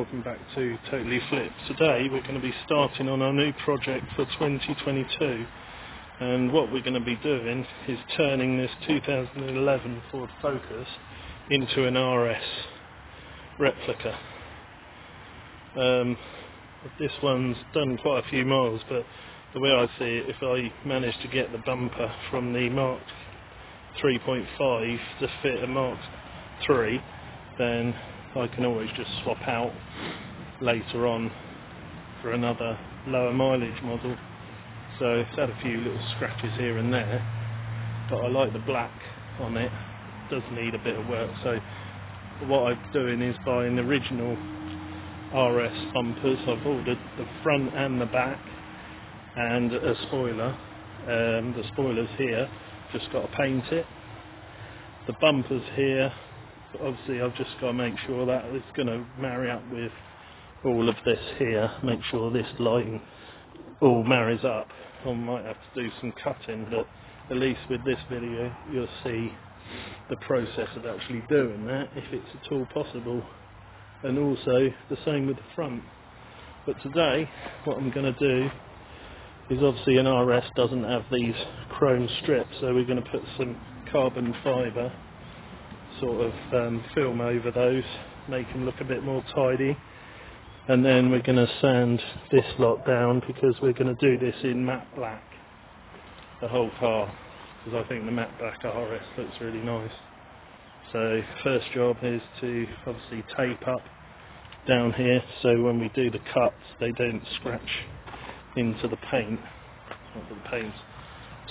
welcome back to Totally Flip. Today we're going to be starting on our new project for 2022, and what we're going to be doing is turning this 2011 Ford Focus into an RS replica. This one's done quite a few miles, but the way I see it, if I manage to get the bumper from the Mark 3.5 to fit a Mark 3, then I can always just swap out later on for another lower mileage model. So it's had a few little scratches here and there, but I like the black on it. It does need a bit of work, so what I'm doing is buying the original RS bumpers. I've ordered the front and the back and a spoiler. The spoiler's here, just got to paint it. The bumper's here. Obviously I've just got to make sure that it's going to marry up with all of this here, make sure this line all marries up. I might have to do some cutting, but at least with this video you'll see the process of actually doing that, if it's at all possible, and also the same with the front. But today what I'm going to do is, obviously an RS doesn't have these chrome strips, so we're going to put some carbon fibre sort of film over those, make them look a bit more tidy, and then we're going to sand this lot down because we're going to do this in matte black, the whole car, because I think the matte black RS looks really nice. So first job is to obviously tape up down here so when we do the cuts they don't scratch into the paint. Not that the paint's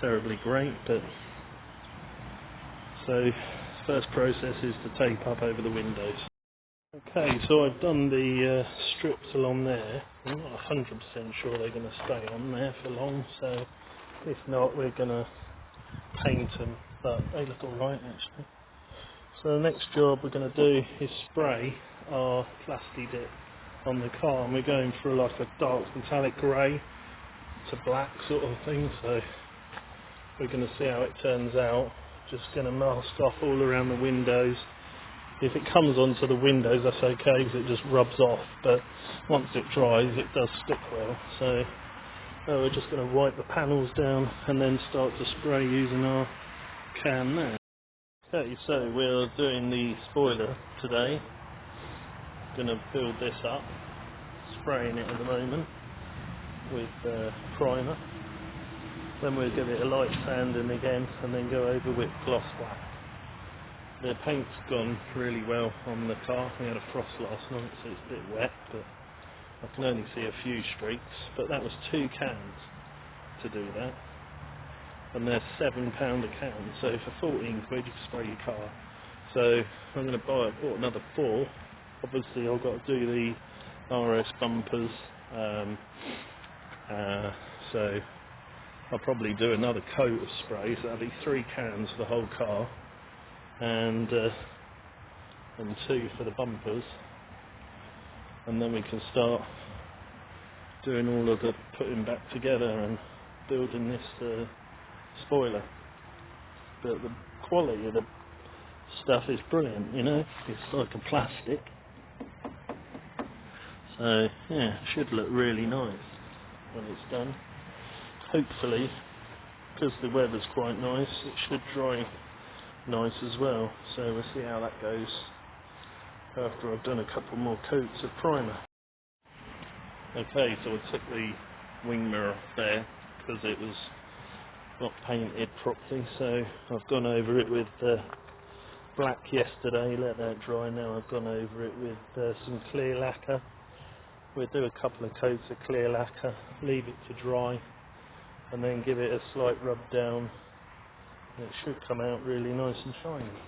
terribly great, but so first process is to tape up over the windows. Okay, so I've done the strips along there. I'm not 100% sure they're going to stay on there for long, so if not we're going to paint them, but they look alright actually. So the next job we're going to do is spray our plasti dip on the car, and we're going for like a dark metallic grey to black sort of thing, so we're going to see how it turns out. Just going to mask off all around the windows. If it comes onto the windows that's okay because it just rubs off, but once it dries it does stick well. So we're just going to wipe the panels down and then start to spray using our can there. Okay, so we're doing the spoiler today. Going to build this up, spraying it at the moment with primer. Then we'll give it a light sanding again and then go over with gloss black. The paint's gone really well on the car. We had a frost last night so it's a bit wet, but I can only see a few streaks, but that was 2 cans to do that, and they're £7 a can, so for 14 quid you can spray your car. So I'm going to bought another 4. Obviously I've got to do the RS bumpers, so I'll probably do another coat of spray, so that'll be 3 cans for the whole car, and 2 for the bumpers, and then we can start doing all of the putting back together and building this spoiler. But the quality of the stuff is brilliant, you know, it's like a plastic, so yeah, it should look really nice when it's done. Hopefully, because the weather's quite nice, it should dry nice as well, so we'll see how that goes after I've done a couple more coats of primer. Okay, so I took the wing mirror off there because it was not painted properly, so I've gone over it with black yesterday, let that dry. Now I've gone over it with some clear lacquer. We'll do a couple of coats of clear lacquer, leave it to dry, and then give it a slight rub down, and it should come out really nice and shiny.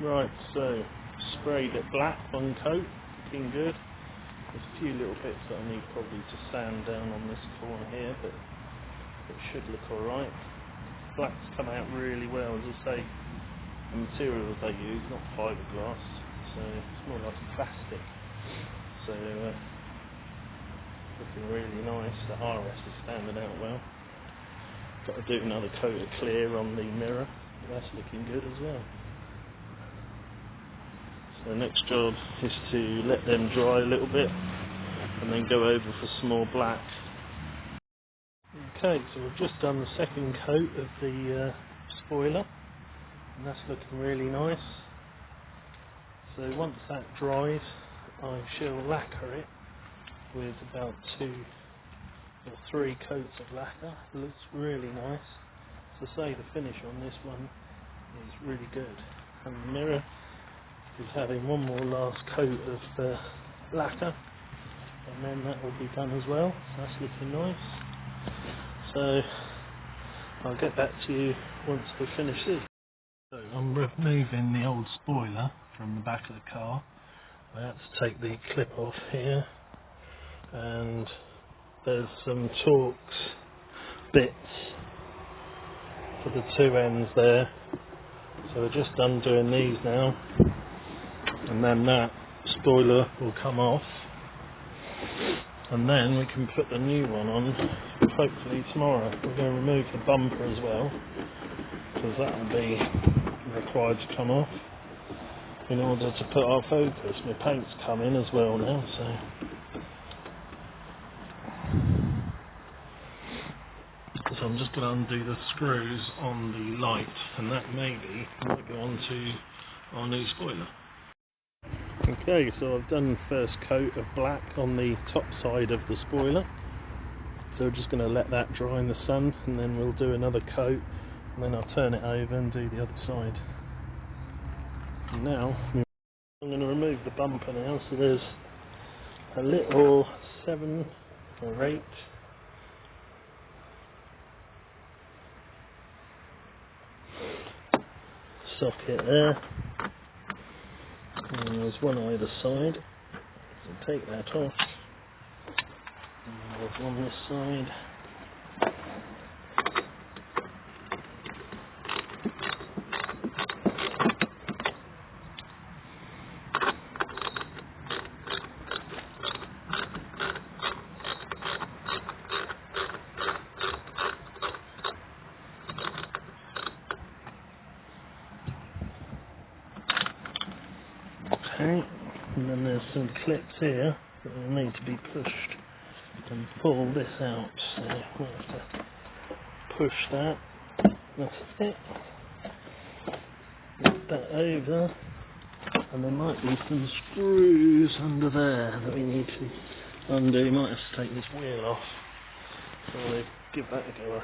Right, so sprayed it black, 1 coat, looking good. There's a few little bits that I need probably to sand down on this corner here, but it should look alright. Black's come out really well, as I say, the materials they use, not fiberglass, so it's more like a plastic. So looking really nice. The RS is standing out well. Got to do another coat of clear on the mirror. That's looking good as well. So the next job is to let them dry a little bit and then go over for some more black. Okay, so we've just done the second coat of the spoiler, and that's looking really nice. So once that dries, I shall lacquer it with about 2 or 3 coats of lacquer. It looks really nice. So say the finish on this one is really good, and the mirror is having one more last coat of lacquer, and then that will be done as well. So that's looking nice. So I'll get back to you once we finish this. So I'm removing the old spoiler from the back of the car. I had to take the clip off here, and there's some Torx bits for the 2 ends there. So we're just undoing these now, and then that spoiler will come off, and then we can put the new one on hopefully tomorrow. We're going to remove the bumper as well, because that will be required to come off in order to put our Focus. My paint's come in as well now, so I'm just going to undo the screws on the light, and that maybe might go on to our new spoiler. Okay, so I've done the first coat of black on the top side of the spoiler, so we're just going to let that dry in the sun, and then we'll do another coat, and then I'll turn it over and do the other side. And now I'm going to remove the bumper now. So there's a little 7 or 8 socket there, and there's one either side, so take that off, and there's one this side. Okay, and then there's some clips here that will need to be pushed and pull this out, so we'll have to push that. That's it. Lift that over, and there might be some screws under there that we need to undo. You might have to take this wheel off, so we'll give that a go.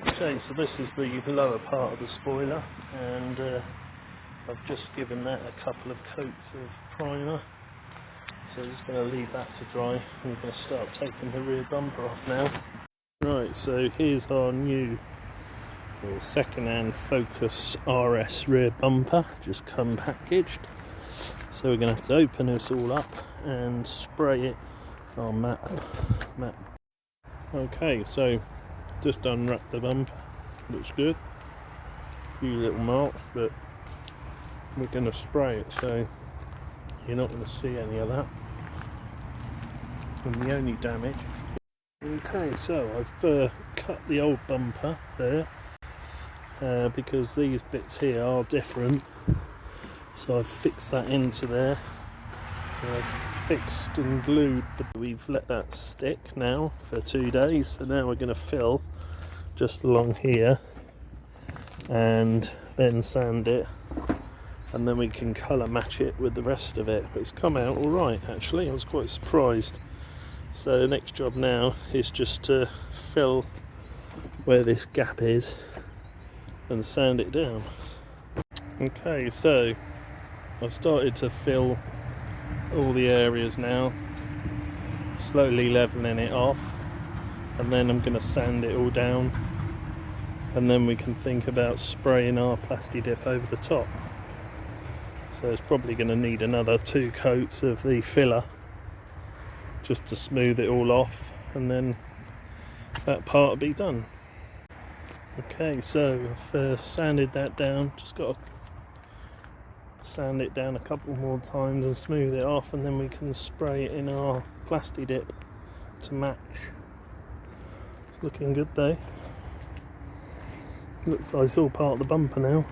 Okay, so this is the lower part of the spoiler, and I've just given that a couple of coats of primer, so I'm just going to leave that to dry, and we're going to start taking the rear bumper off now. Right, so here's our new second-hand Focus RS rear bumper, just come packaged. So we're going to have to open this all up and spray it on matte. Okay, so just unwrap the bumper, looks good. A few little marks, but we're going to spray it, so you're not going to see any of that. And the only damage. Okay, so I've cut the old bumper there because these bits here are different. So I've fixed that into there. And I've fixed and glued. We've let that stick now for 2 days. So now we're going to fill just along here and then sand it. And then we can colour match it with the rest of it. But it's come out alright actually, I was quite surprised. So the next job now is just to fill where this gap is and sand it down. Okay, so I've started to fill all the areas now, slowly levelling it off, and then I'm going to sand it all down, and then we can think about spraying our plasti dip over the top. So it's probably going to need another 2 coats of the filler just to smooth it all off, and then that part will be done. Okay, so I've sanded that down, just got to sand it down a couple more times and smooth it off, and then we can spray it in our plasti dip to match. It's looking good though. Looks like it's all part of the bumper now.